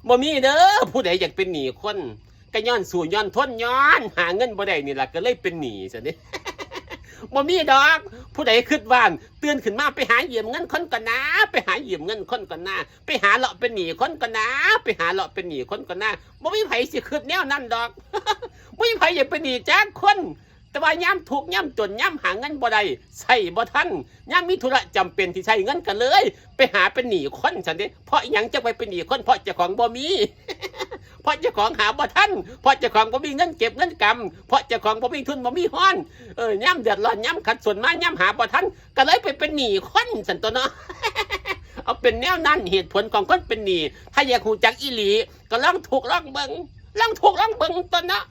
บ่มีเด้อผู้ใดอยากเป็นหนี้คนก็ย้อนสู่ย้อนทนย้อนหาเงินบ่ได้นี่ล่ะก็เลยเป็นหนี้ซะนี่ บ่มีดอกผู้ใดคิดว่านตื่นขึ้นมาไปหายืมเงินคนก่อนนะไปหายืมเงินคนก่อนนะไปหาเลาะเป็นหนี้คนก่อนนะไปหาเลาะเป็นหนี้คนก่อนนะบ่มีไผสิคิดแนวนั้นดอก บ่มีไผอยากเป็นหนี้จักคนแต่ว่ายามทุกข์ยามจนยามหาเงินบ่ได้ใช้บ่ทันยามมีธุระจำเป็นที่ใช้เงินกันเลยไปหาเป็นหนี้คนซั่นเด้เพราะหยังจะไปเป็นหนี้คนเพราะเจ้าของบ่มี เพราะเจ้าของหาบ่ทันเพราะเจ้าของบ่มีเงินเก็บเงินกำเพราะเจ้าของบ่มีทุนบ่มีฮ้อนย่ำเดือดร้อนย่ำขัดสนมาย่ำหาบ่ทันก็เลยไปเป็นหนี้คนซั่นตัวเนาะ เอาเป็นแนวนั้นเหตุผลของคนเป็นหนี้ถ้าอยากฮู้จักอีหลีก็ลองถูกลองเบิ่งลองถูกลองเบิ่งตัวเนาะ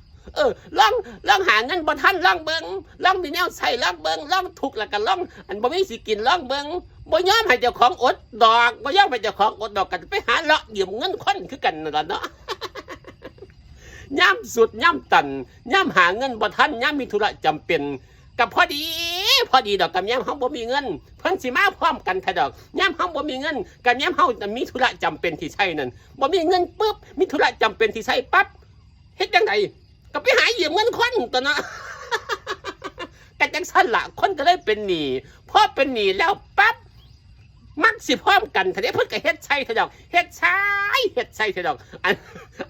ลองหาเงินบ่ทันลองเบิ่งลองมีแนวใช้ลองเบิ่งลองถูกแล้วก็ลองอันบ่มีสิกินลองเบิ่งบ่ยอมให้เจ้าของอดดอกบ่ยอมให้เจ้าของอดดอกกันไปหาเลาะยืมเงินคนคือกันนั่นล่ะเนาะ ย่ำสุดย่ำตันย่ำหาเงินบ่ทันย่ำมีธุระจำเป็นกับพอดีดอกกับย่ำเฮาบ่มีเงินเพิ่นสิมาพร้อมกันถ้าดอกย่ำเฮาบ่มีเงินกับย่ำเฮามีธุระจำเป็นที่ใช้นั่นบ่มีเงินปุ๊บมีธุระจำเป็นที่ใช้ปั๊บเฮ็ดจังไดก็ไปหายืมเงินคนตัวเนาะ กันจังซั่นล่ะคนก็เลยเป็นหนี้พอเป็นหนี้แล้วปั๊บมักสิพร้อมกันถ้าได้เพิ่นก็เฮ็ดใช่ถ้าดอกเฮ็ดใช่ถ้าดอก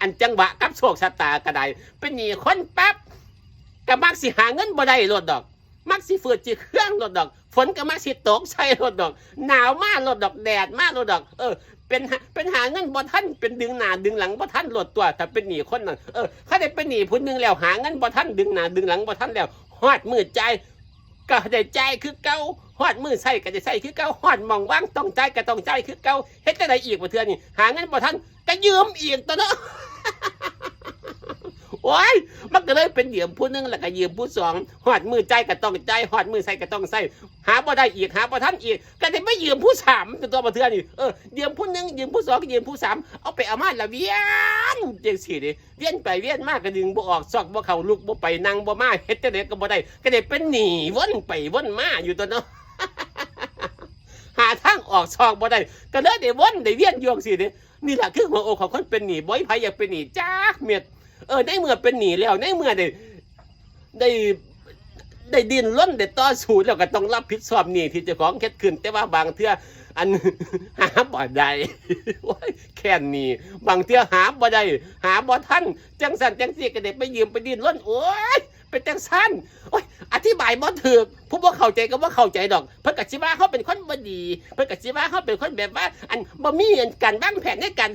อันจังหวะกับโชคชะตาก็ได้เป็นหนี้คนปั๊บก็มักสิหาเงินบ่ได้โลดดอกมักสิฝืดจิเครื่องโลดดอกฝนก็มักสิตกใส่โลดดอกหนาวมาโลดดอกแดดมาโลดดอกเป็นหาเงินบ่ทันเป็นดึงหน้าดึงหลังบ่ทันโลดตัวถ้าเป็นหนี้คนนั้นเขาได้เป็นหนี้ผู้นึงแล้วหาเงินบ่ทันดึงหน้าดึงหลังบ่ทันแล้วฮอดมื้อจ่ายก็ได้จ่ายคือเก่าฮอดมือใส่ก็จะใส่คือเก่าฮอดมองว่างต้องใจก็ต้องใจคือเก่าเฮ็ดจังได๋อีกบ่เทื่อนี่หาเงินบ่ทันก็ยืมอีกตัวเนาะ โอ้ยมันก็เลยเป็นยืมผู้นึงแล้วก็ยืมผู้สองฮอดมือใจก็ต้องใจฮอดมือใส่ก็ต้องใส่หาบ่ได้อีกหาบ่ทันอีกก็ได้ไปยืมผู้สามตัวบ่เทื่อนี่ยืมผู้นึงยืมผู้สองยืมผู้สามเอาไปเอามาละเวียนจังซี่ดิเวียนไปเวียนมาก็ดึงบ่ออกซอกบ่เข้าลุกบ่ไปนั่งบ่มาเฮ็ดจังได๋ก็บ่ได้ก็ได้เป็นหนี้วนไปวนมาอยู่ตัวเนาะ หาทางออกซอกบ่ได้ก็เลยได้วนได้เวียนอยู่จังซี่ดินี่ล่ะคือหัวอกของคนเป็นหนี้บ่มีไผอยากเป็นหนี้จักเม็ดในเมื่อเป็นหนี้แล้วในเมื่อได้ดิ้นรนได้ต่อสู้แล้วก็ต้องรับผิดชอบหนี้ที่เจ้าของเฮ็ดขึ้นแต่ว่าบางเทื่ออัน หาบ่ได้ โอ้ยแค่นี้บางเทื่อหาบ่ได้หาบ่ทันจังซั่นจังซี่ก็ได้ไปยืมไปดิ้นรนโอ้ยเป็นจังซั่นโอ้ยอธิบายบ่ถูกผู้บ่เข้าใจก็บ่เข้าใจดอกเพิ่นก็สิว่าเขาเป็นคนบ่ดีเพิ่นก็สิว่าเขาเป็นคนแบบว่าอันบ่มีการวางแผนในการ